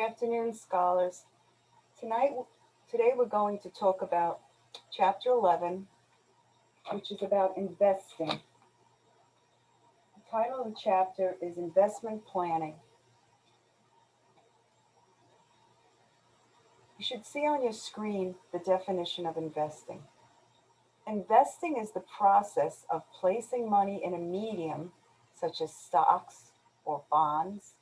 afternoon, scholars. Tonight, Today we're going to talk about Chapter 11, which is about investing. The title of the chapter is Investment Planning. You should see on your screen the definition of investing. Investing is the process of placing money in a medium, such as stocks or bonds,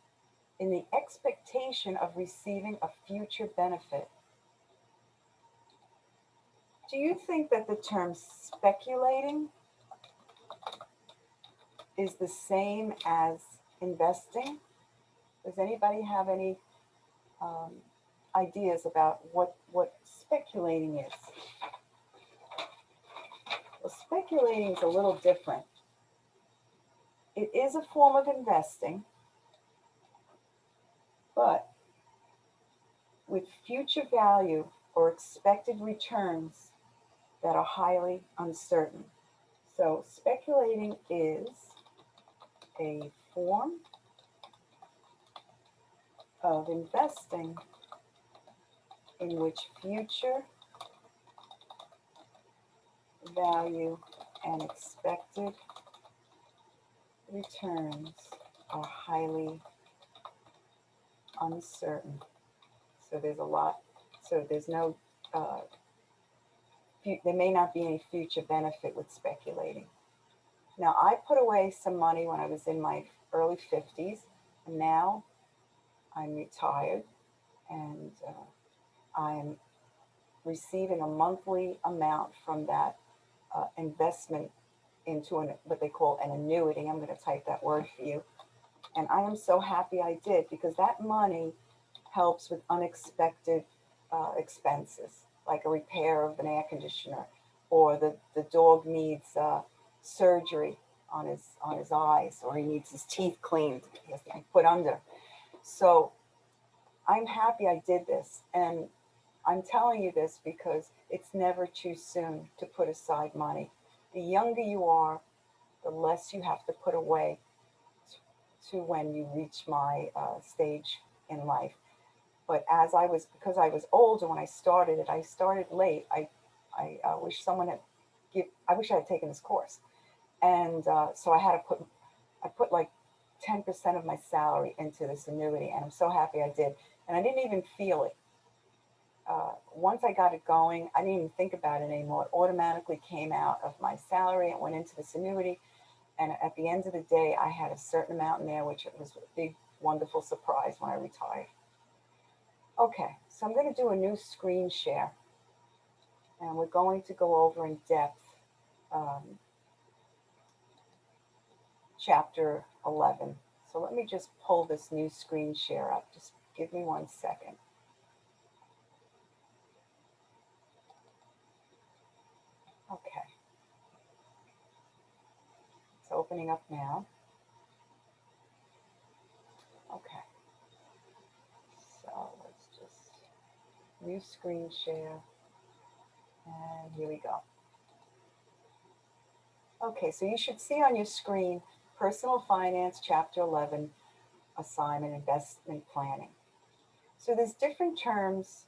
in the expectation of receiving a future benefit. Do you think that the term speculating is the same as investing? Does anybody have any ideas about what speculating is? Well, speculating is a little different. It is a form of investing, but with future value or expected returns that are highly uncertain. So speculating is a form of investing in which future value and expected returns are highly uncertain. So there's a lot, so there's no, there may not be any future benefit with speculating. Now, I put away some money when I was in my early 50s, and now I'm retired, and I'm receiving a monthly amount from that investment into what they call an annuity. I'm going to type that word for you. And I am so happy I did, because that money helps with unexpected expenses, like a repair of an air conditioner, or the dog needs surgery on his eyes, or he needs his teeth cleaned, he has to be put under. So I'm happy I did this, and I'm telling you this because it's never too soon to put aside money. The younger you are, the less you have to put away to when you reach my stage in life. But because I was older when I started it, I started late. I wish I wish I had taken this course. And so I put like 10% of my salary into this annuity, and I'm so happy I did. And I didn't even feel it. Once I got it going, I didn't even think about it anymore. It automatically came out of my salary and went into this annuity. And at the end of the day, I had a certain amount in there, which was a big, wonderful surprise when I retired. Okay, so I'm going to do a new screen share. And we're going to go over in depth Chapter 11. So let me just pull this new screen share up. Just give me 1 second. Okay. It's opening up now. Okay. So let's just new screen share. And here we go. Okay, so you should see on your screen Personal Finance Chapter 11 Assignment Investment Planning. So there's different terms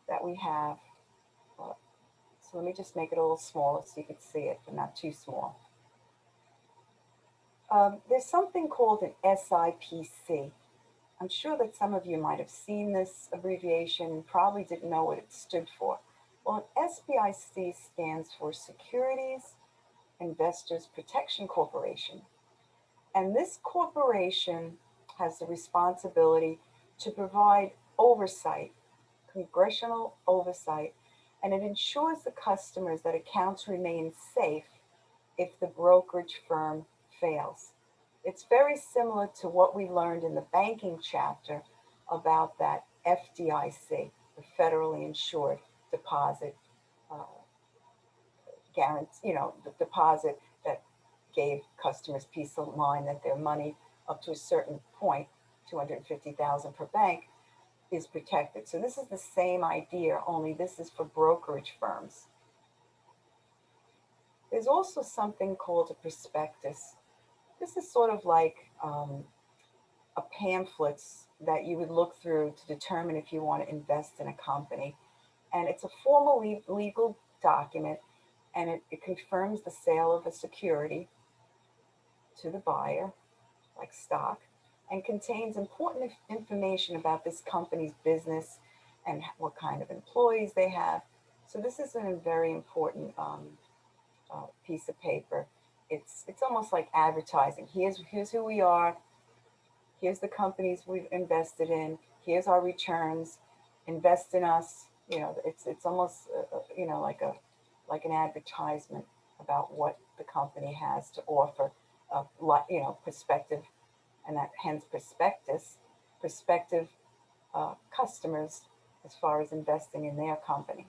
that we have. So let me just make it a little smaller so you can see it, but not too small. There's something called an SIPC. I'm sure that some of you might have seen this abbreviation and probably didn't know what it stood for. Well, an SPIC stands for Securities Investors Protection Corporation. And this corporation has the responsibility to provide oversight, congressional oversight, and it ensures the customers that accounts remain safe if the brokerage firm fails. It's very similar to what we learned in the banking chapter about that FDIC, the federally insured deposit guarantee, the deposit that gave customers peace of mind that their money up to a certain point, $250,000 per bank, is protected. So this is the same idea, only this is for brokerage firms. There's also something called a prospectus. This is sort of like a pamphlet that you would look through to determine if you want to invest in a company. And it's a formal legal document, and it confirms the sale of a security to the buyer, like stock, and contains important information about this company's business and what kind of employees they have. So this is a very important piece of paper. It's almost like advertising. Here's who we are. Here's the companies we've invested in. Here's our returns. Invest in us. It's almost like an advertisement about what the company has to offer. Perspective, and that hence prospective customers as far as investing in their company.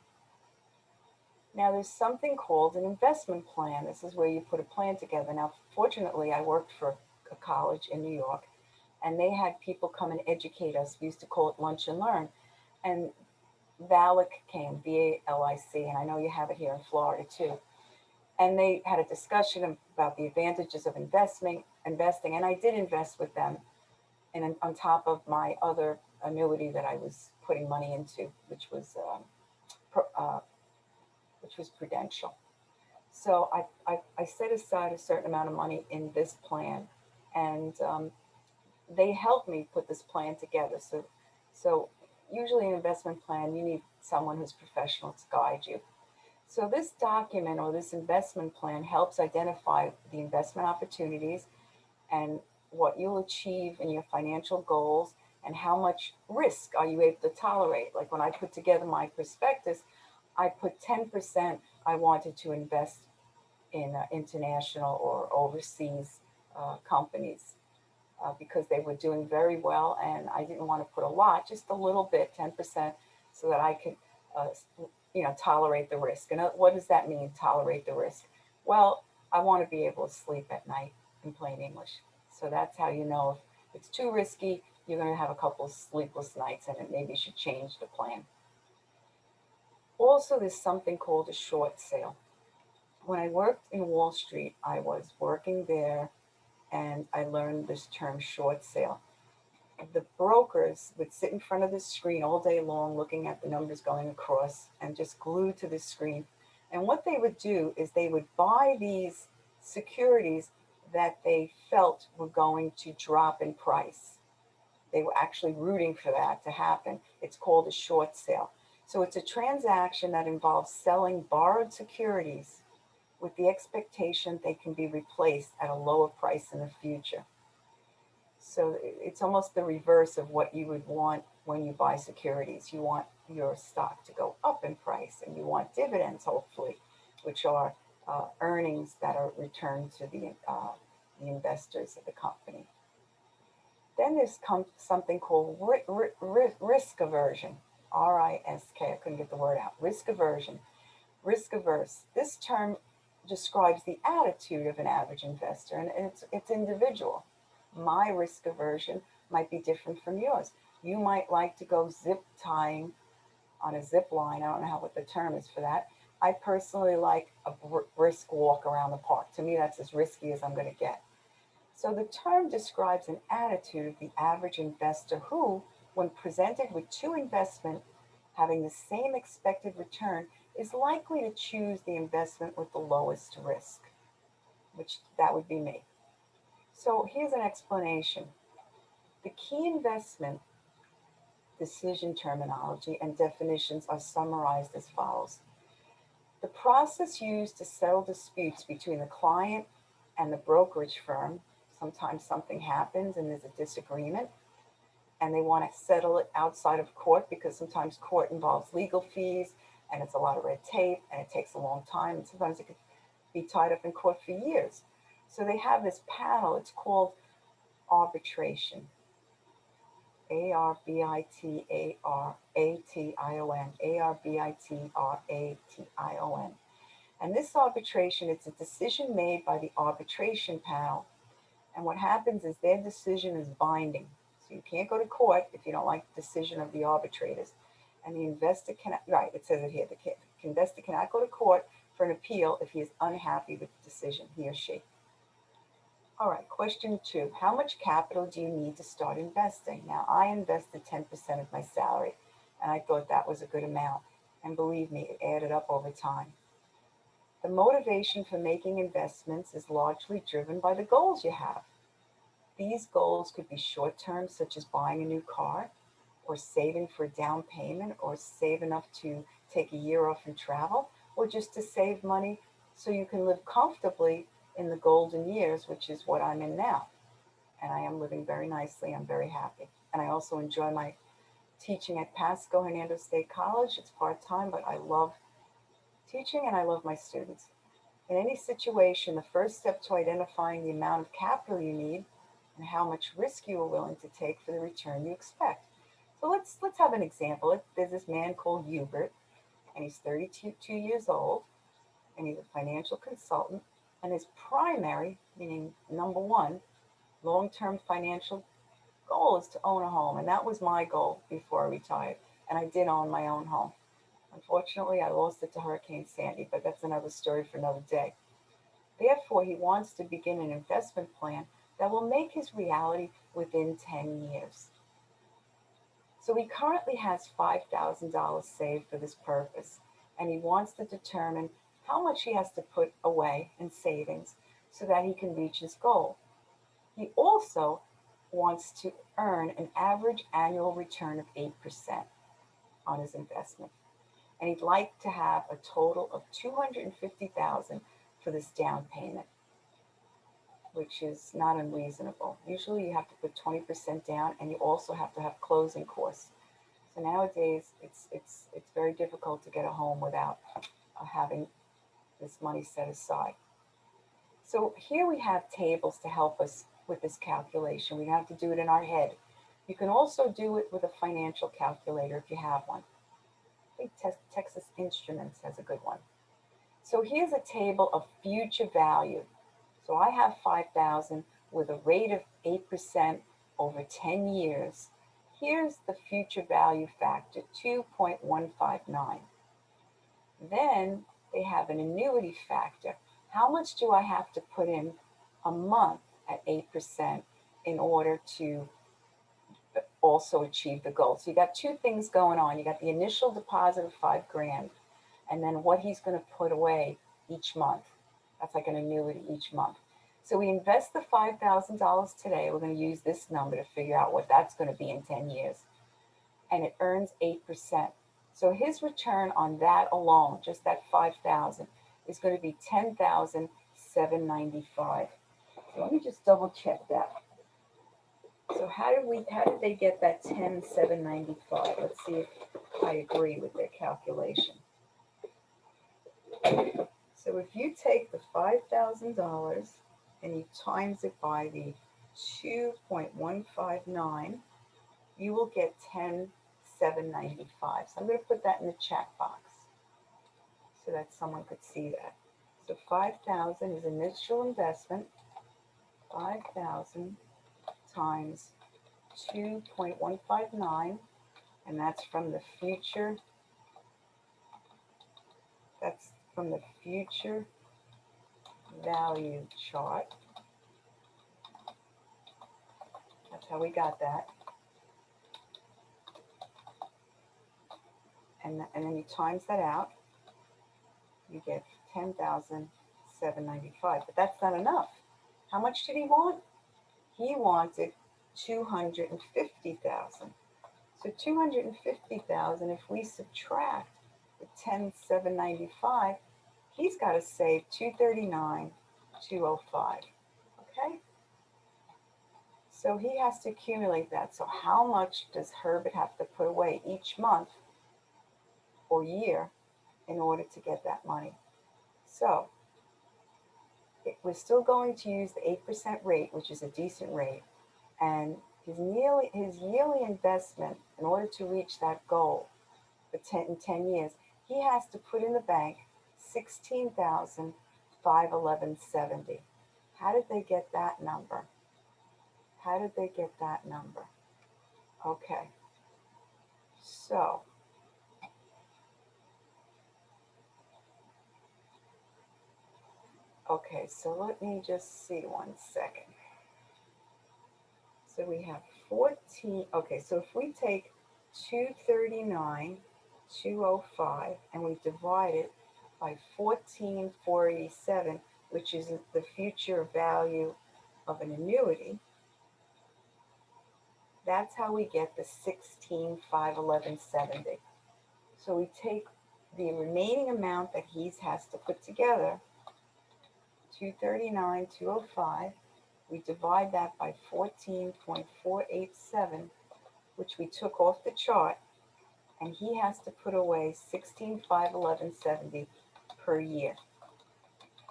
Now, there's something called an investment plan. This is where you put a plan together. Now, fortunately, I worked for a college in New York, and they had people come and educate us. We used to call it lunch and learn. And VALIC came, VALIC, and I know you have it here in Florida too. And they had a discussion about the advantages of investing, and I did invest with them, and on top of my other annuity that I was putting money into, which was Prudential. So I set aside a certain amount of money in this plan, and they helped me put this plan together. So usually an investment plan, you need someone who's professional to guide you. So this document or this investment plan helps identify the investment opportunities and what you'll achieve in your financial goals and how much risk are you able to tolerate. Like when I put together my prospectus, I put 10% I wanted to invest in international or overseas companies because they were doing very well, and I didn't want to put a lot, just a little bit, 10%, so that I could tolerate the risk. And what does that mean, tolerate the risk? Well, I want to be able to sleep at night, in plain English. So that's how you know if it's too risky, you're going to have a couple of sleepless nights, and maybe you should change the plan. Also, there's something called a short sale. When I worked in Wall Street, I was working there, and I learned this term, short sale. The brokers would sit in front of the screen all day long looking at the numbers going across and just glued to the screen. And what they would do is they would buy these securities that they felt were going to drop in price. They were actually rooting for that to happen. It's called a short sale. So it's a transaction that involves selling borrowed securities with the expectation they can be replaced at a lower price in the future. So it's almost the reverse of what you would want when you buy securities. You want your stock to go up in price, and you want dividends, hopefully, which are earnings that are returned to the investors of the company. Then there's something called risk aversion, RISK. I couldn't get the word out. Risk aversion, risk averse. This term describes the attitude of an average investor, and it's individual. My risk aversion might be different from yours. You might like to go zip tying on a zip line. I don't know what the term is for that. I personally like a brisk walk around the park. To me, that's as risky as I'm going to get. So the term describes an attitude of the average investor who, when presented with two investments having the same expected return, is likely to choose the investment with the lowest risk, which that would be me. So here's an explanation. The key investment decision terminology and definitions are summarized as follows. The process used to settle disputes between the client and the brokerage firm. Sometimes something happens and there's a disagreement, and they want to settle it outside of court because sometimes court involves legal fees and it's a lot of red tape and it takes a long time, and sometimes it could be tied up in court for years. So they have this panel. It's called arbitration. ARBITARATION, ARBITRATION. And this arbitration, it's a decision made by the arbitration panel. And what happens is their decision is binding. So you can't go to court if you don't like the decision of the arbitrators. And the investor cannot, right, it says it here, the investor cannot go to court for an appeal if he is unhappy with the decision, he or she. All right, question 2. How much capital do you need to start investing? Now, I invested 10% of my salary, and I thought that was a good amount. And believe me, it added up over time. The motivation for making investments is largely driven by the goals you have. These goals could be short term, such as buying a new car, or saving for a down payment, or save enough to take a year off and travel, or just to save money so you can live comfortably in the golden years, which is what I'm in now. And I am living very nicely. I'm very happy. And I also enjoy my teaching at Pasco Hernando State College. It's part-time, but I love teaching and I love my students. In any situation, the first step to identifying the amount of capital you need and how much risk you are willing to take for the return you expect. So let's have an example. There's this man called Hubert, and he's 32 years old, and he's a financial consultant, and his primary, meaning number one, long-term financial goal is to own a home, and that was my goal before I retired, and I did own my own home. Unfortunately, I lost it to Hurricane Sandy, but that's another story for another day. Therefore, he wants to begin an investment plan that will make his reality within 10 years. So he currently has $5,000 saved for this purpose, and he wants to determine how much he has to put away in savings so that he can reach his goal. He also wants to earn an average annual return of 8% on his investment. And he'd like to have a total of $250,000 for this down payment, which is not unreasonable. Usually you have to put 20% down, and you also have to have closing costs. So nowadays it's very difficult to get a home without having this money set aside. So here we have tables to help us with this calculation. We don't have to do it in our head. You can also do it with a financial calculator if you have one. I think Texas Instruments has a good one. So here's a table of future value. So I have 5,000 with a rate of 8% over 10 years. Here's the future value factor, 2.159. Then they have an annuity factor. How much do I have to put in a month at 8% in order to also achieve the goal? So you got two things going on. You got the initial deposit of $5,000, and then what he's going to put away each month. That's like an annuity each month. So we invest the $5,000 today. We're going to use this number to figure out what that's going to be in 10 years. And it earns 8%. So his return on that alone, just that 5,000, is going to be $10,795. So let me just double check that. So how did they get that $10,795? Let's see if I agree with their calculation. So if you take the $5,000 and you times it by the 2.159, you will get $10,795. So I'm going to put that in the chat box so that someone could see that. So 5,000 is initial investment. 5,000 times 2.159, and that's from the future. That's from the future value chart. That's how we got that. And then you times that out, you get $10,795. But that's not enough. How much did he want? He wanted $250,000. So $250,000, if we subtract the $10,795, he's got to save $239,205. Okay? So he has to accumulate that. So how much does Herbert have to put away each month or year in order to get that money? So we're still going to use the 8% rate, which is a decent rate, and his yearly investment, in order to reach that goal in 10 years, he has to put in the bank $16,511.70. How did they get that number? How did they get that number? Okay, so let me just see one second. So we have 14. Okay, so if we take 239,205 and we divide it by 14,487, which is the future value of an annuity, that's how we get the 16,511.70. So we take the remaining amount that he has to put together, 239,205. We divide that by 14.487, which we took off the chart, and he has to put away 16,511.70 per year.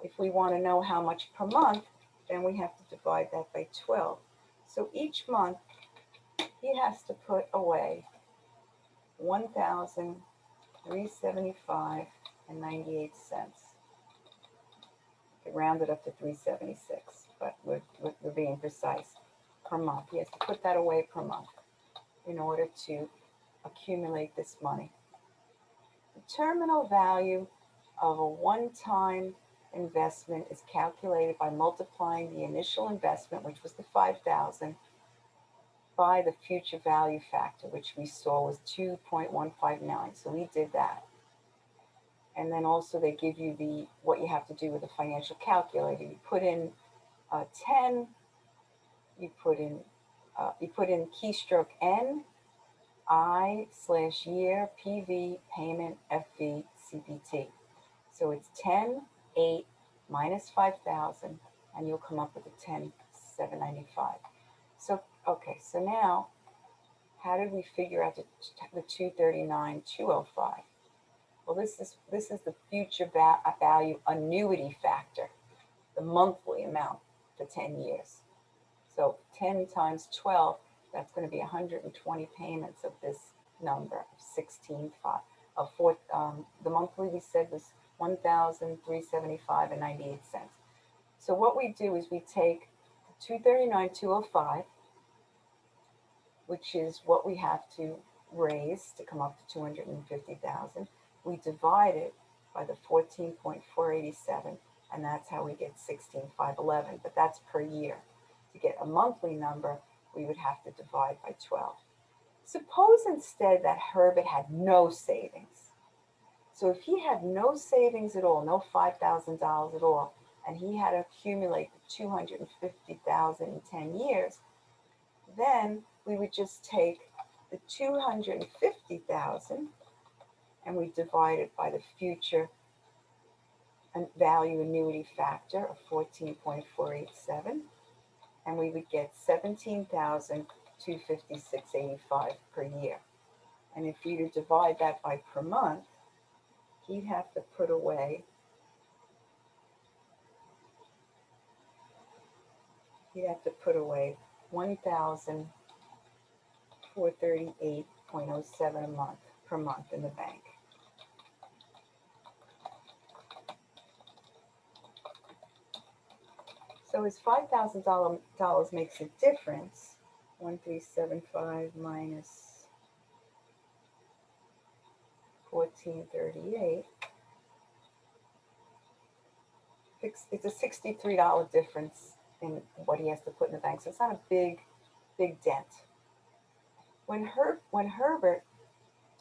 If we want to know how much per month, then we have to divide that by 12. So each month he has to put away $1,375.98. It rounded up to 376, but we're being precise. Per month, he has to put that away per month in order to accumulate this money. The terminal value of a one-time investment is calculated by multiplying the initial investment, which was the $5,000, by the future value factor, which we saw was 2.159. So we did that. And then also they give you what you have to do with the financial calculator. You put in 10, you put in keystroke N, I/year, PV, payment, FV, CPT. So it's 10, 8 minus 5,000, and you'll come up with a 10,795. So, okay, so now, how did we figure out the 239,205? Well, this is the future value annuity factor, the monthly amount for 10 years. So 10 times 12, that's going to be 120 payments of this number of 16,500. The monthly we said was $1,375.98. So what we do is we take the 239,205, which is what we have to raise to come up to 250,000. We divide it by the 14.487, and that's how we get 16,511. But that's per year. To get a monthly number, we would have to divide by 12. Suppose instead that Herbert had no savings. So if he had no savings at all, no $5,000 at all, and he had to accumulate the 250,000 in 10 years, then we would just take the 250,000 and we divide it by the future value annuity factor of 14.487, and we would get 17,256.85 per year. And if you divide that by per month, he'd have to put away $1,438.07 a month per month in the bank. So his $5,000 makes a difference. 1,375 minus 1,438. It's a $63 difference in what he has to put in the bank. So it's not a big dent. When Herbert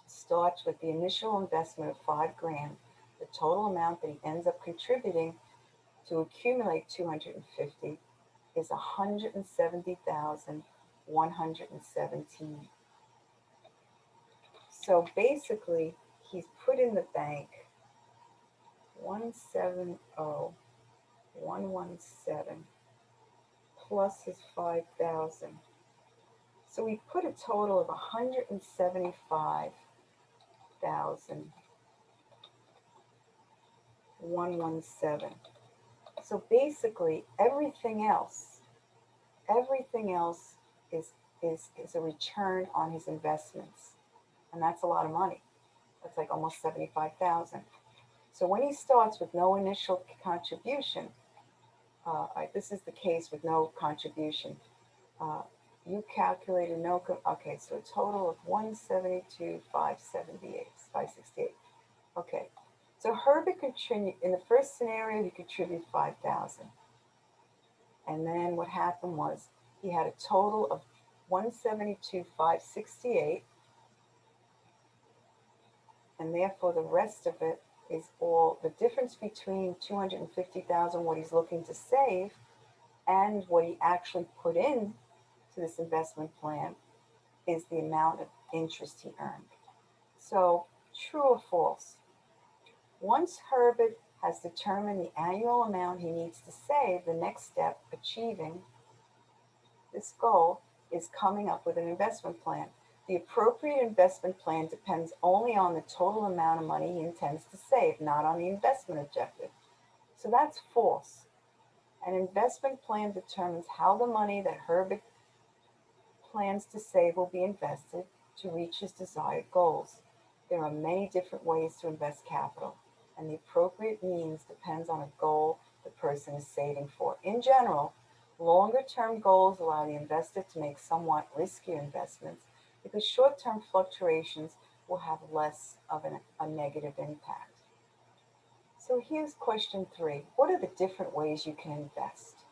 starts with the initial investment of $5,000, the total amount that he ends up contributing to accumulate 250 is $170,117. So basically, he's put in the bank $170,117 plus his $5,000. So we put a total of $175,117. So basically, everything else is a return on his investments, and that's a lot of money. That's like almost 75,000. So when he starts with no initial contribution, this is the case with no contribution. You calculated no. Okay, so a total of 172,568. Okay. So Herbert in the first scenario, he contributed 5,000. And then what happened was he had a total of $172,568, and therefore the rest of it is all the difference between $250,000, what he's looking to save, and what he actually put in to this investment plan is the amount of interest he earned. So, true or false? Once Herbert has determined the annual amount he needs to save, the next step, achieving this goal, is coming up with an investment plan. The appropriate investment plan depends only on the total amount of money he intends to save, not on the investment objective. So that's false. An investment plan determines how the money that Herbert plans to save will be invested to reach his desired goals. There are many different ways to invest capital, and the appropriate means depends on a goal the person is saving for. In general, longer-term goals allow the investor to make somewhat riskier investments because short-term fluctuations will have less of a negative impact. So here's question 3. What are the different ways you can invest?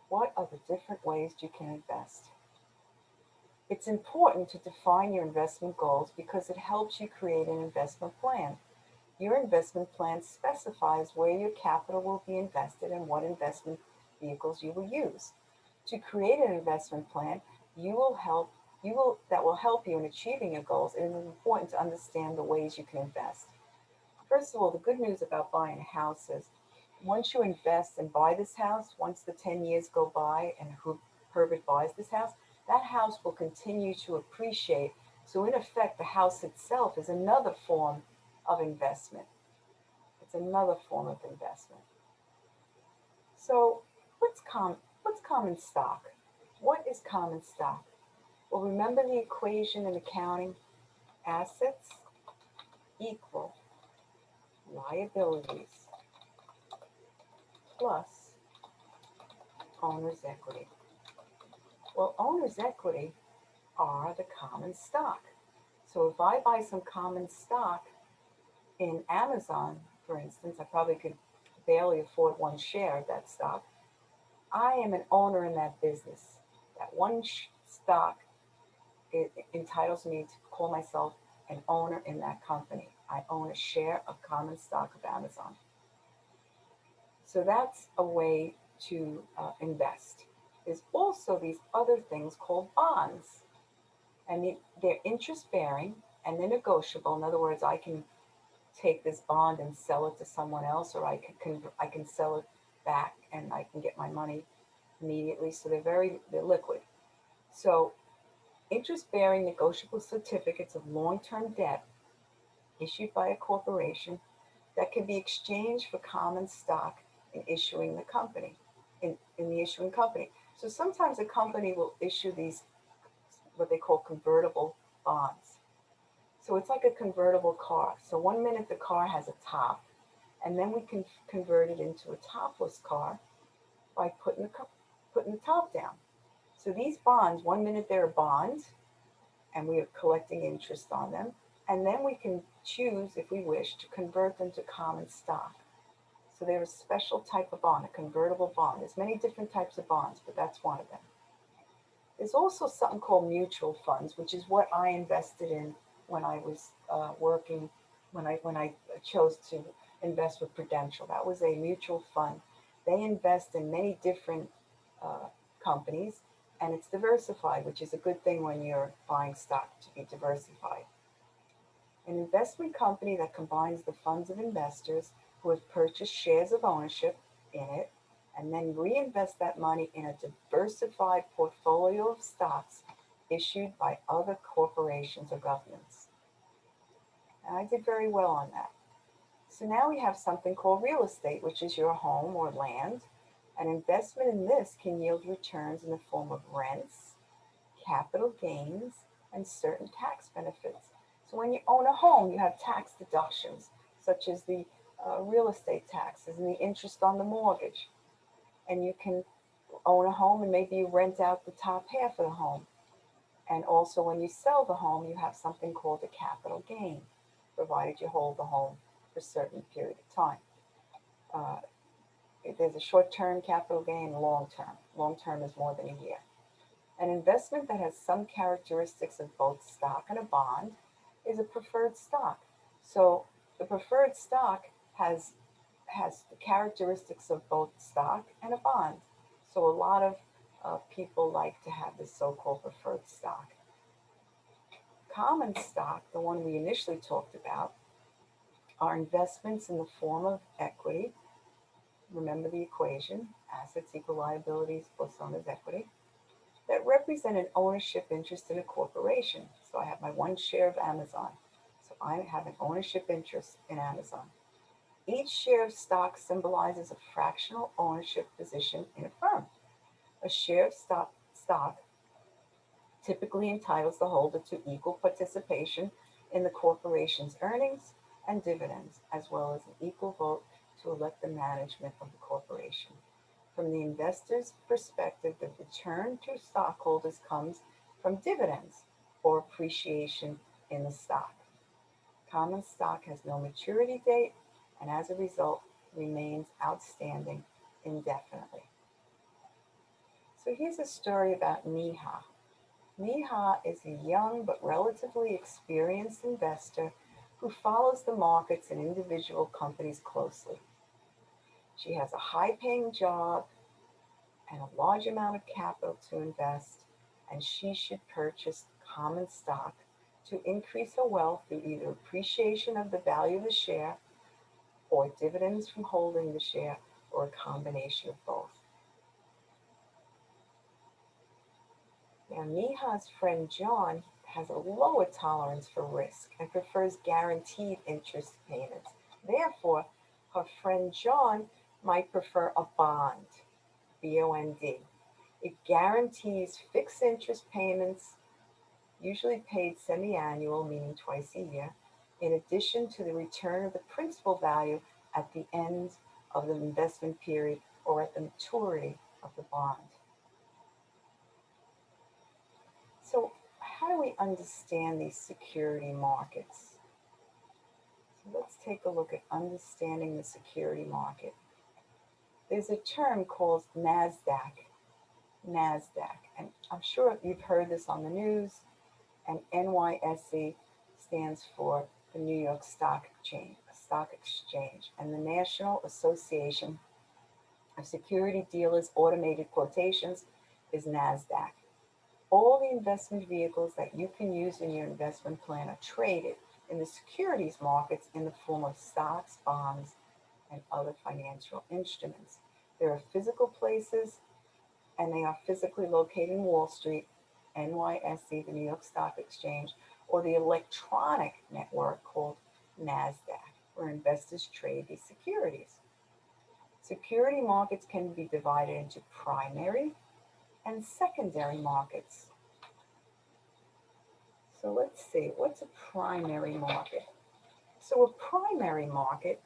What are the different ways you can invest? It's important to define your investment goals because it helps you create an investment plan. Your investment plan specifies where your capital will be invested and what investment vehicles you will use. To create an investment plan that will help you in achieving your goals, it is important to understand the ways you can invest. First of all, the good news about buying a house is once you invest and buy this house, once the 10 years go by and Herbert buys this house, that house will continue to appreciate. So in effect, the house itself is another form of investment. It's another form of investment. So what's common stock? What is common stock? Well, remember the equation in accounting. Assets equal liabilities plus owner's equity. Well, owner's equity are the common stock. So if I buy some common stock in Amazon, for instance, I probably could barely afford one share of that stock. I am an owner in that business. That one stock, it entitles me to call myself an owner in that company. I own a share of common stock of Amazon. So that's a way to invest. There's also these other things called bonds. And they're interest bearing and they're negotiable. In other words, I can take this bond and sell it to someone else, or I can sell it back and I can get my money immediately. So they're liquid. So interest-bearing negotiable certificates of long-term debt issued by a corporation that can be exchanged for common stock in the issuing company. So sometimes a company will issue these, what they call convertible bonds. So it's like a convertible car. So one minute the car has a top, and then we can convert it into a topless car by putting the top down. So these bonds, one minute they're a bond, and we are collecting interest on them, and then we can choose, if we wish, to convert them to common stock. So they're a special type of bond, a convertible bond. There's many different types of bonds, but that's one of them. There's also something called mutual funds, which is what I invested in when I was working, when I chose to invest with Prudential. That was a mutual fund. They invest in many different companies, and it's diversified, which is a good thing when you're buying stock, to be diversified. An investment company that combines the funds of investors who have purchased shares of ownership in it and then reinvest that money in a diversified portfolio of stocks issued by other corporations or governments. And I did very well on that. So now we have something called real estate, which is your home or land. An investment in this can yield returns in the form of rents, capital gains, and certain tax benefits. So when you own a home, you have tax deductions, such as the real estate taxes and the interest on the mortgage. And you can own a home and maybe you rent out the top half of the home. And also when you sell the home, you have something called a capital gain, provided you hold the home for a certain period of time. There's a short-term capital gain, long-term. Long-term is more than a year. An investment that has some characteristics of both stock and a bond is a preferred stock. So the preferred stock has the characteristics of both stock and a bond. So a lot of people like to have the so-called preferred stock. Common stock, the one we initially talked about, are investments in the form of equity. Remember the equation, assets equal liabilities plus owner's equity, that represent an ownership interest in a corporation. So I have my one share of Amazon. So I have an ownership interest in Amazon. Each share of stock symbolizes a fractional ownership position in a firm. A share of stock typically entitles the holder to equal participation in the corporation's earnings and dividends, as well as an equal vote to elect the management of the corporation. From the investor's perspective, the return to stockholders comes from dividends or appreciation in the stock. Common stock has no maturity date and as a result remains outstanding indefinitely. So here's a story about Neha. Neha is a young but relatively experienced investor who follows the markets and individual companies closely. She has a high-paying job and a large amount of capital to invest, and she should purchase common stock to increase her wealth through either appreciation of the value of the share or dividends from holding the share, or a combination of both. Now, Neha's friend John has a lower tolerance for risk and prefers guaranteed interest payments. Therefore, her friend John might prefer a bond, BOND. It guarantees fixed interest payments, usually paid semi-annual, meaning twice a year, in addition to the return of the principal value at the end of the investment period or at the maturity of the bond. So how do we understand these security markets? So let's take a look at understanding the security market. There's a term called NASDAQ, and I'm sure you've heard this on the news, and NYSE stands for the New York Stock Exchange, and the National Association of Security Dealers Automated Quotations is NASDAQ. All the investment vehicles that you can use in your investment plan are traded in the securities markets in the form of stocks, bonds, and other financial instruments. There are physical places, and they are physically located in Wall Street, NYSE, the New York Stock Exchange, or the electronic network called NASDAQ, where investors trade these securities. Security markets can be divided into primary and secondary markets. So let's see, what's a primary market? So a primary market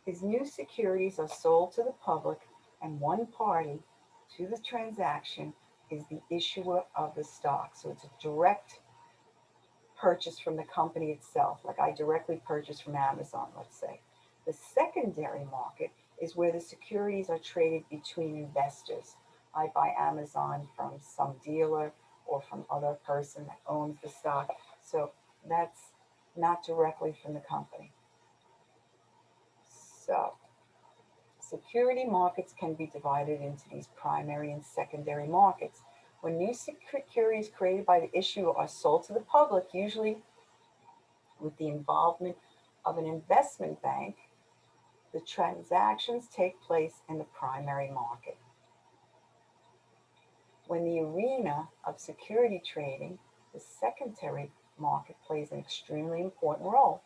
is new securities are sold to the public, and one party to the transaction is the issuer of the stock. So it's a direct purchase from the company itself, like I directly purchase from Amazon, let's say. The secondary market is where the securities are traded between investors. I buy Amazon from some dealer or from other person that owns the stock. So that's not directly from the company. So security markets can be divided into these primary and secondary markets. When new securities created by the issuer are sold to the public, usually with the involvement of an investment bank, the transactions take place in the primary market. When the arena of security trading, the secondary market plays an extremely important role.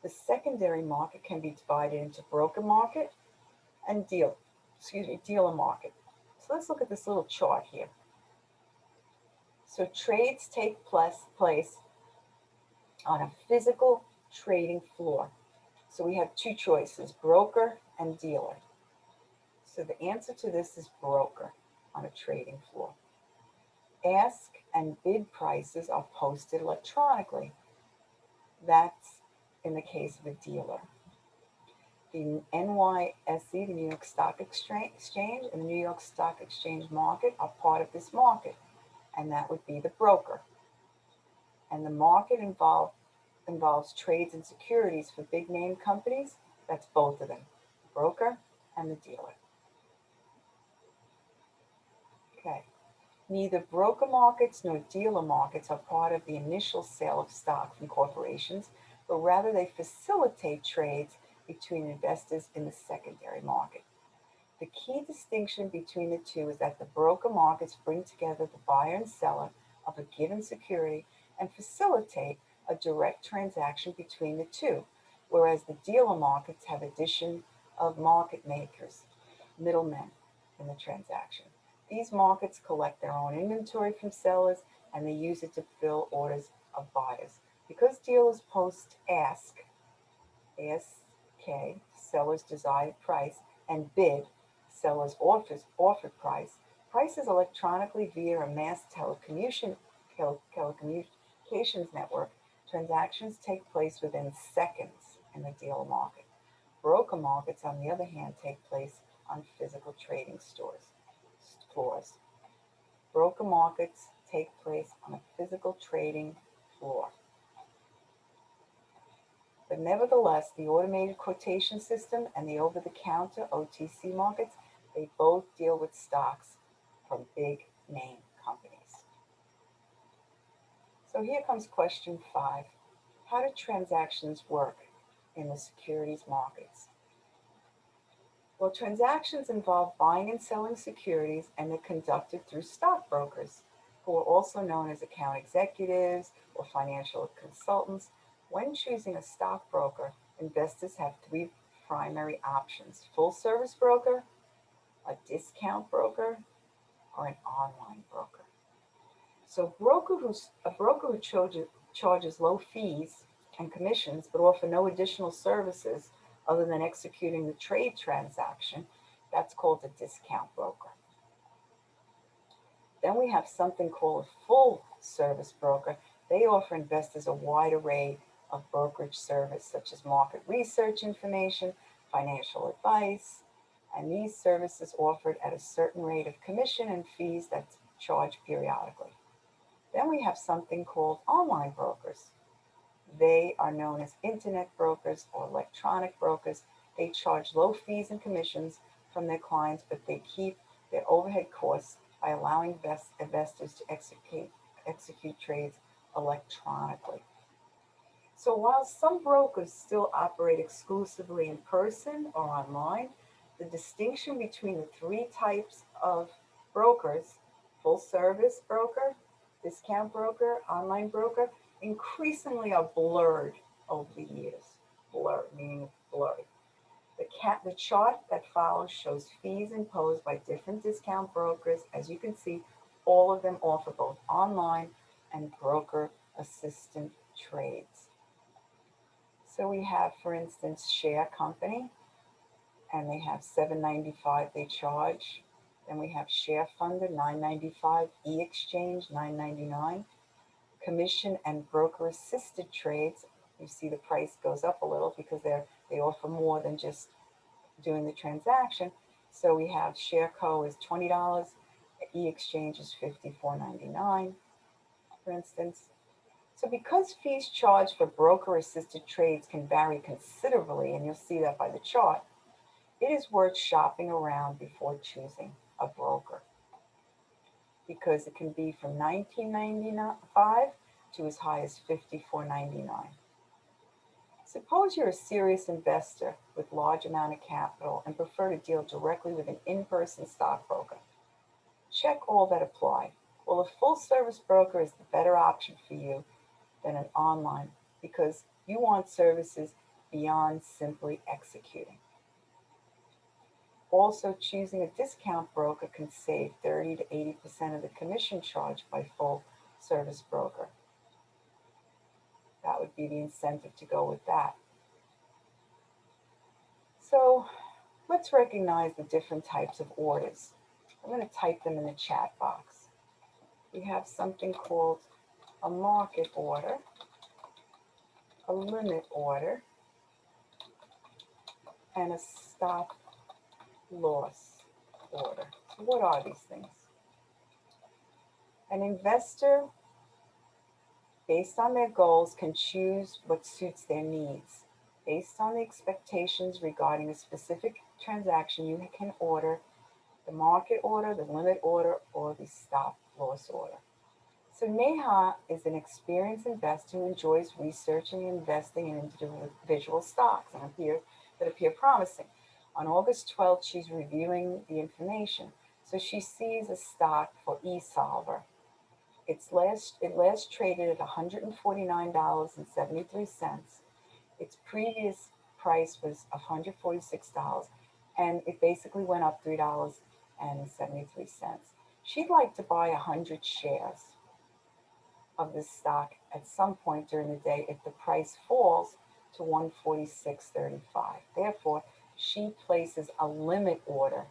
The secondary market can be divided into broker market and dealer market. So let's look at this little chart here. So trades take place on a physical trading floor. So we have two choices, broker and dealer. So the answer to this is broker on a trading floor. Ask and bid prices are posted electronically. That's in the case of a dealer. The NYSE, the New York Stock Exchange, and the New York Stock Exchange market are part of this market. and that would be the broker. And the market involves trades and securities for big name companies. That's both of them, the broker and the dealer. Okay. Neither broker markets nor dealer markets are part of the initial sale of stock from corporations, but rather they facilitate trades between investors in the secondary market. The key distinction between the two is that the broker markets bring together the buyer and seller of a given security and facilitate a direct transaction between the two, whereas the dealer markets have addition of market makers, middlemen in the transaction. These markets collect their own inventory from sellers and they use it to fill orders of buyers. Because dealers post ask, seller's desired price, and bid, seller's offered price, prices electronically via a mass telecommunications network, transactions take place within seconds in the dealer market. Broker markets, on the other hand, take place on physical trading floors. Broker markets take place on a physical trading floor. But nevertheless, the automated quotation system and the over-the-counter OTC markets, they both deal with stocks from big name companies. So here comes question 5. How do transactions work in the securities markets? Well, transactions involve buying and selling securities, and they're conducted through stockbrokers, who are also known as account executives or financial consultants. When choosing a stockbroker, investors have 3 primary options: full-service broker, a discount broker, or an online broker. So a broker who charges low fees and commissions but offer no additional services other than executing the trade transaction, that's called a discount broker. Then we have something called a full-service broker. They offer investors a wide array of brokerage service, such as market research information, financial advice, and these services offered at a certain rate of commission and fees that's charged periodically. Then we have something called online brokers. They are known as internet brokers or electronic brokers. They charge low fees and commissions from their clients, but they keep their overhead costs by allowing investors to execute trades electronically. So while some brokers still operate exclusively in person or online, the distinction between the 3 types of brokers, full service broker, discount broker, online broker, increasingly are blurred over the years. Blurred, meaning blurry. The chart that follows shows fees imposed by different discount brokers. As you can see, all of them offer both online and broker assistant trades. So we have, for instance, Share Company, and they have $7.95 they charge. Then we have Share Funder, $9.95, E-Exchange, $9.99. Commission and broker assisted trades, you see the price goes up a little because they offer more than just doing the transaction. So we have ShareCo is $20, E-Exchange is $54.99, for instance. So because fees charged for broker-assisted trades can vary considerably, and you'll see that by the chart, it is worth shopping around before choosing a broker, because it can be from $19.95 to as high as $54.99. Suppose you're a serious investor with large amount of capital and prefer to deal directly with an in-person stockbroker. Check all that apply. Well, a full-service broker is the better option for you than an online, because you want services beyond simply executing. Also, choosing a discount broker can save 30 to 80% of the commission charged by full-service broker. That would be the incentive to go with that. So let's recognize the different types of orders. I'm going to type them in the chat box. We have something called a market order, a limit order, and a stop loss order. So what are these things? An investor, based on their goals, can choose what suits their needs. Based on the expectations regarding a specific transaction, you can order the market order, the limit order, or the stop loss order. So Neha is an experienced investor who enjoys researching and investing in individual stocks that appear promising. On August 12th, she's reviewing the information. So she sees a stock for eSolver. It last traded at $149.73. Its previous price was $146, and it basically went up $3.73. She'd like to buy 100 shares of this stock at some point during the day if the price falls to 146.35. Therefore, she places a limit order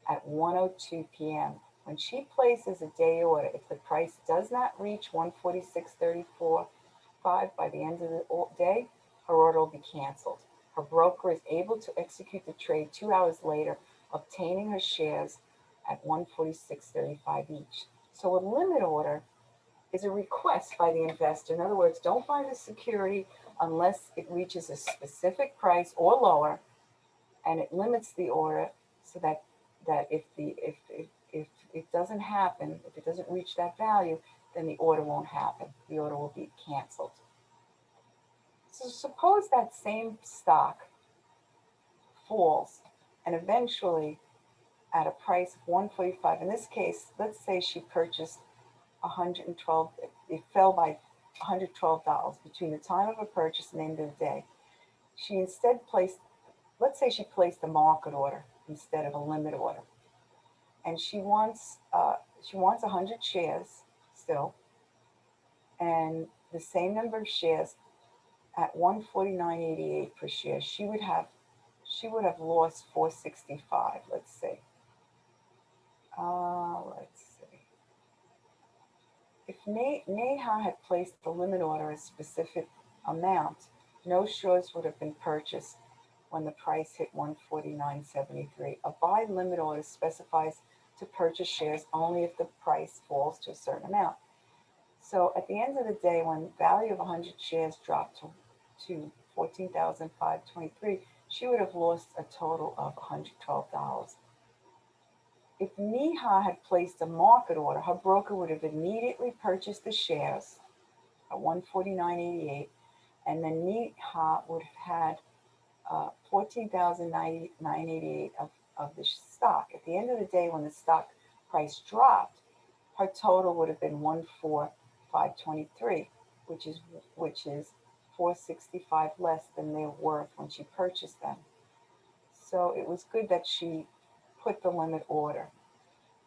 at 1:02 p.m. When she places a day order, if the price does not reach 146.34 by the end of the day, her order will be canceled. Her broker is able to execute the trade 2 hours later, obtaining her shares at 146.35 each. So a limit order is a request by the investor. In other words, don't buy the security unless it reaches a specific price or lower, and it limits the order so that if it doesn't happen, if it doesn't reach that value, then the order won't happen. The order will be canceled. So suppose that same stock falls and eventually at a price of 145. In this case, let's say she purchased 112, it fell by $112 between the time of her purchase and the end of the day. She instead placed, let's say she placed a market order instead of a limit order. And she wants 100 shares still, and the same number of shares at 149.88 per share. She would have lost 465. Let's see. If Neha had placed the limit order a specific amount, no shares would have been purchased when the price hit 149.73. A buy limit order specifies to purchase shares only if the price falls to a certain amount. So at the end of the day, when the value of 100 shares dropped to $14,523, she would have lost a total of $112. If Neha had placed a market order, her broker would have immediately purchased the shares at 149.88, and then Neha would have had $14,988 of the stock. At the end of the day, when the stock price dropped, her total would have been 14523, which is 465 less than their worth when she purchased them. So it was good that she put the limit order.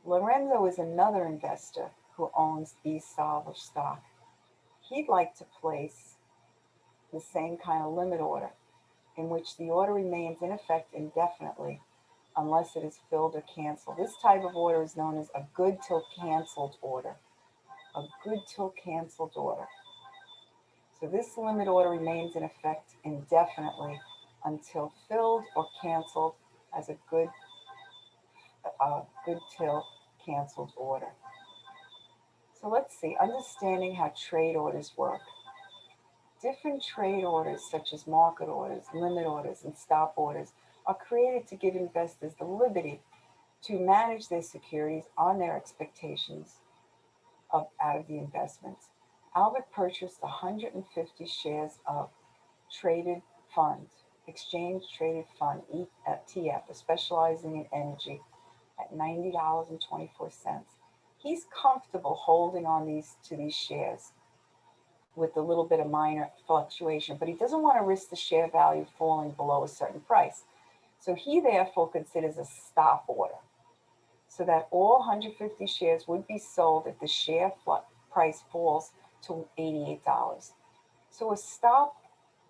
Lorenzo is another investor who owns eSolver stock. He'd like to place the same kind of limit order, in which the order remains in effect indefinitely unless it is filled or canceled. This type of order is known as a good till canceled order. A good till canceled order. So this limit order remains in effect indefinitely until filled or canceled as a good till canceled order. So let's see, understanding how trade orders work. Different trade orders, such as market orders, limit orders, and stop orders, are created to give investors the liberty to manage their securities on their expectations out of the investments. Albert purchased 150 shares of traded fund, exchange traded fund, ETF, specializing in energy, at $90.24. He's comfortable holding on to these shares with a little bit of minor fluctuation, but he doesn't want to risk the share value falling below a certain price. So he therefore considers a stop order, so that all 150 shares would be sold if the share price falls to $88. So a stop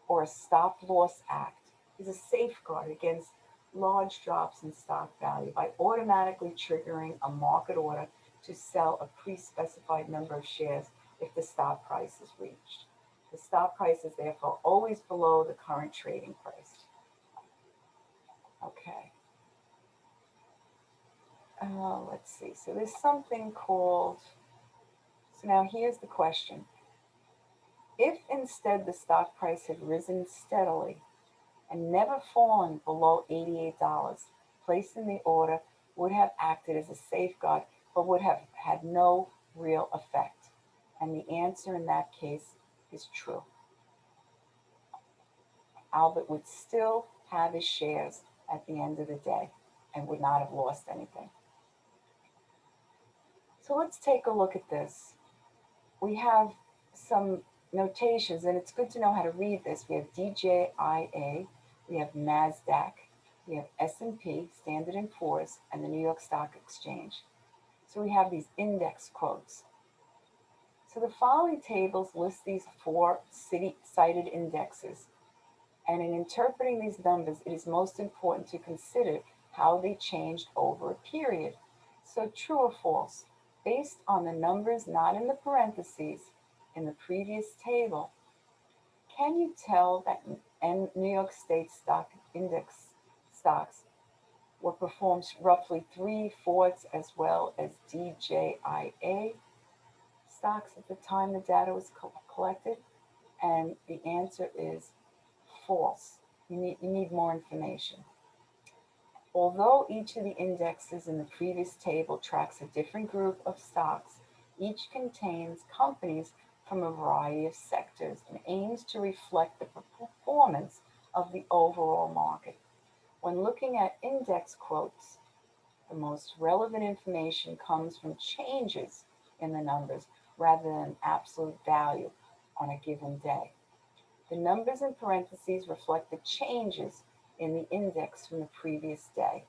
or a stop loss act is a safeguard against large drops in stock value by automatically triggering a market order to sell a pre-specified number of shares if the stop price is reached. The stop price is therefore always below the current trading price. Okay. Let's see. So there's something called So now here's the question. If instead the stock price had risen steadily and never fallen below $88, placing the order would have acted as a safeguard but would have had no real effect. And the answer in that case is true. Albert would still have his shares at the end of the day and would not have lost anything. So let's take a look at this. We have some notations, and it's good to know how to read this. We have DJIA, we have NASDAQ, we have S&P, Standard & Poor's, and the New York Stock Exchange. So we have these index quotes. So the following tables list these 4 cited indexes. And in interpreting these numbers, it is most important to consider how they changed over a period. So true or false, based on the numbers not in the parentheses in the previous table, can you tell that New York State stock index stocks were performed roughly 3/4 as well as DJIA stocks at the time the data was collected? And the answer is false. You need more information. Although each of the indexes in the previous table tracks a different group of stocks, each contains companies from a variety of sectors and aims to reflect the performance of the overall market. When looking at index quotes, the most relevant information comes from changes in the numbers rather than absolute value on a given day. The numbers in parentheses reflect the changes in the index from the previous day,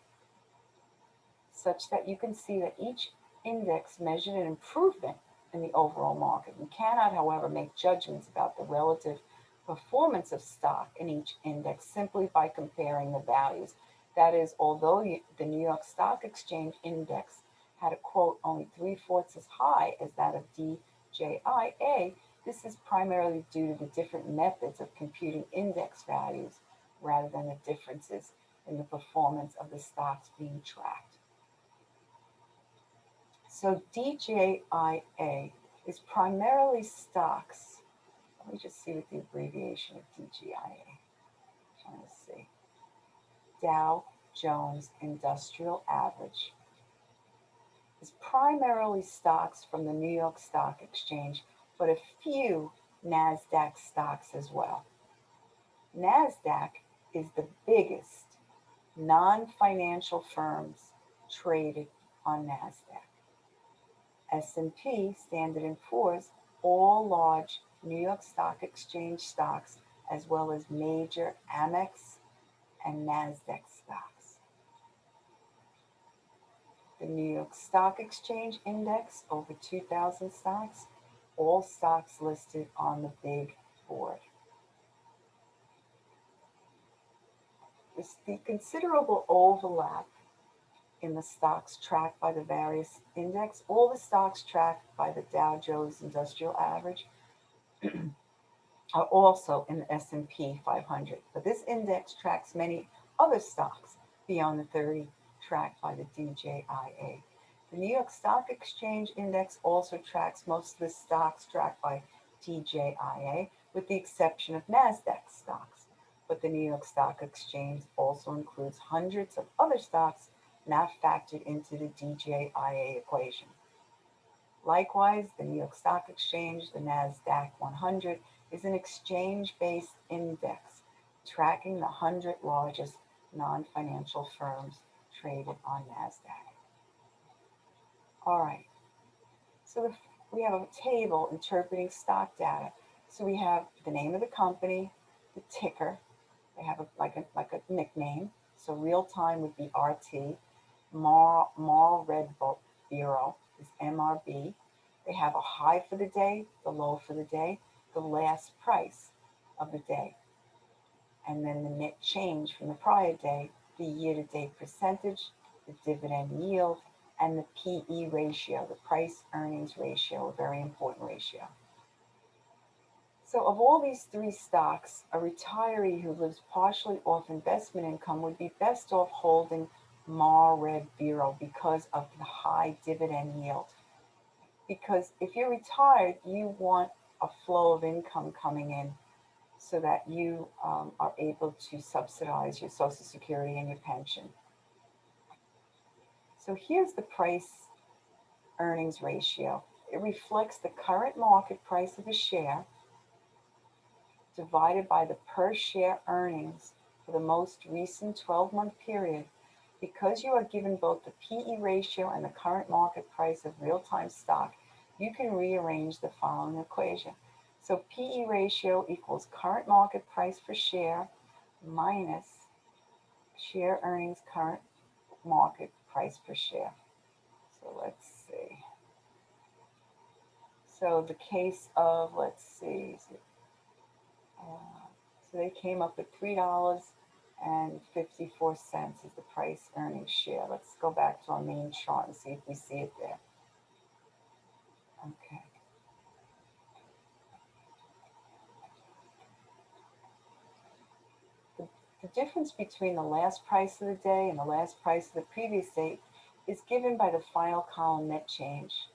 such that you can see that each index measured an improvement in the overall market. We cannot, however, make judgments about the relative performance of stock in each index simply by comparing the values. That is, although the New York Stock Exchange index had a quote only 3/4 as high as that of DJIA, this is primarily due to the different methods of computing index values rather than the differences in the performance of the stocks being tracked. So DJIA is primarily stocks. Let me just see what the abbreviation of DJIA. I'm trying to see. Dow Jones Industrial Average is primarily stocks from the New York Stock Exchange, but a few NASDAQ stocks as well. NASDAQ is the biggest non-financial firms traded on NASDAQ. S&P, Standard & Poor's, all large New York Stock Exchange stocks, as well as major Amex and NASDAQ stocks. The New York Stock Exchange Index, over 2,000 stocks, all stocks listed on the big board. The considerable overlap in the stocks tracked by the various index, all the stocks tracked by the Dow Jones Industrial Average are also in the S&P 500. But this index tracks many other stocks beyond the 30 tracked by the DJIA. The New York Stock Exchange Index also tracks most of the stocks tracked by DJIA, with the exception of NASDAQ stocks. But the New York Stock Exchange also includes hundreds of other stocks not factored into the DJIA equation. Likewise, the New York Stock Exchange, the NASDAQ 100, is an exchange-based index tracking the 100 largest non-financial firms traded on NASDAQ. All right, so we have a table interpreting stock data. So we have the name of the company, the ticker. They have like a nickname. So real time would be RT. Marl Red Bureau is MRB. They have a high for the day, the low for the day, the last price of the day, and then the net change from the prior day, the year-to-date percentage, the dividend yield, and the PE ratio, the price earnings ratio, a very important ratio. So of all these 3 stocks, a retiree who lives partially off investment income would be best off holding Marl Red Bureau because of the high dividend yield. Because if you're retired, you want a flow of income coming in so that you are able to subsidize your Social Security and your pension. So here's the price earnings ratio. It reflects the current market price of a share divided by the per share earnings for the most recent 12-month period. Because you are given both the PE ratio and the current market price of real-time stock, you can rearrange the following equation. So PE ratio equals current market price per share minus share earnings current market price per share. So let's see. So the case of, let's see, so they came up with $3.54 is the price earnings share. Let's go back to our main chart and see if we see it there. Okay. The difference between the last price of the day and the last price of the previous date is given by the final column net change.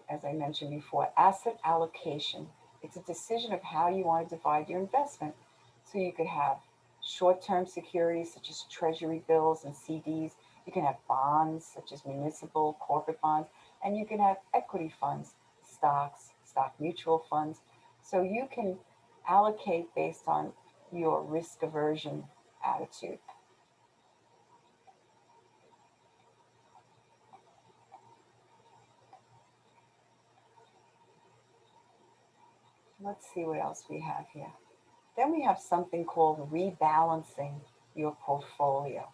As I mentioned before, asset allocation. It's a decision of how you want to divide your investment. So you could have short-term securities such as treasury bills and CDs. You can have bonds such as municipal, corporate bonds, and you can have equity funds, stocks, stock mutual funds. So you can allocate based on your risk aversion attitude. Let's see what else we have here. Then we have something called rebalancing your portfolio.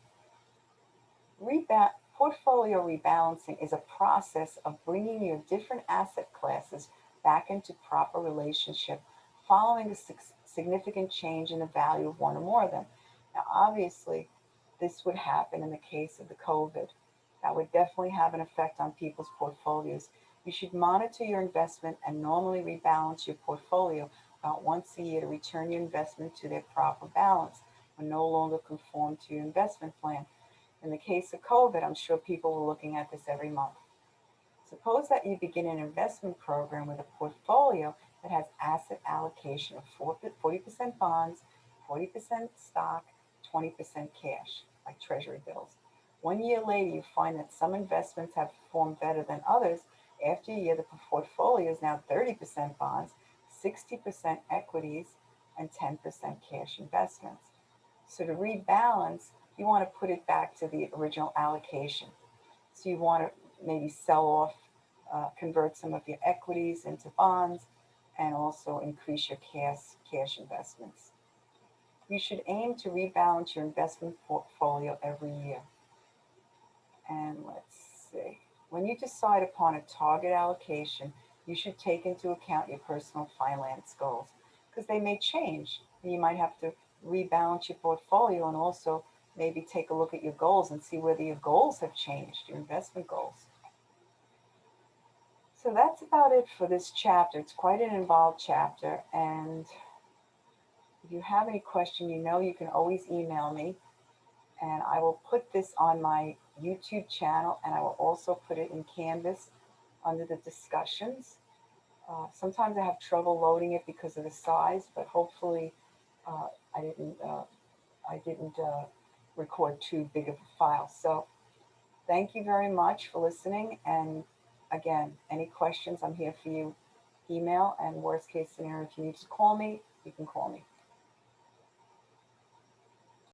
Portfolio rebalancing is a process of bringing your different asset classes back into proper relationship following a significant change in the value of one or more of them. Now, obviously, this would happen in the case of the COVID. That would definitely have an effect on people's portfolios. You should monitor your investment and normally rebalance your portfolio about once a year to return your investment to their proper balance or no longer conform to your investment plan. In the case of COVID, I'm sure people were looking at this every month. Suppose that you begin an investment program with a portfolio that has asset allocation of 40% bonds, 40% stock, 20% cash, like treasury bills. 1 year later, you find that some investments have performed better than others. After a year, the portfolio is now 30% bonds, 60% equities, and 10% cash investments. So to rebalance, you want to put it back to the original allocation. So you want to maybe sell off, convert some of your equities into bonds, and also increase your cash investments. You should aim to rebalance your investment portfolio every year. And let's see. When you decide upon a target allocation, you should take into account your personal finance goals because they may change. You might have to rebalance your portfolio and also maybe take a look at your goals and see whether your goals have changed, your investment goals. So that's about it for this chapter. It's quite an involved chapter. And if you have any question, you know you can always email me. And I will put this on my YouTube channel, and I will also put it in Canvas under the discussions. Sometimes I have trouble loading it because of the size, but hopefully I didn't record too big of a file. So thank you very much for listening. And again, any questions, I'm here for you. Email, and worst case scenario, if you need to call me, you can call me.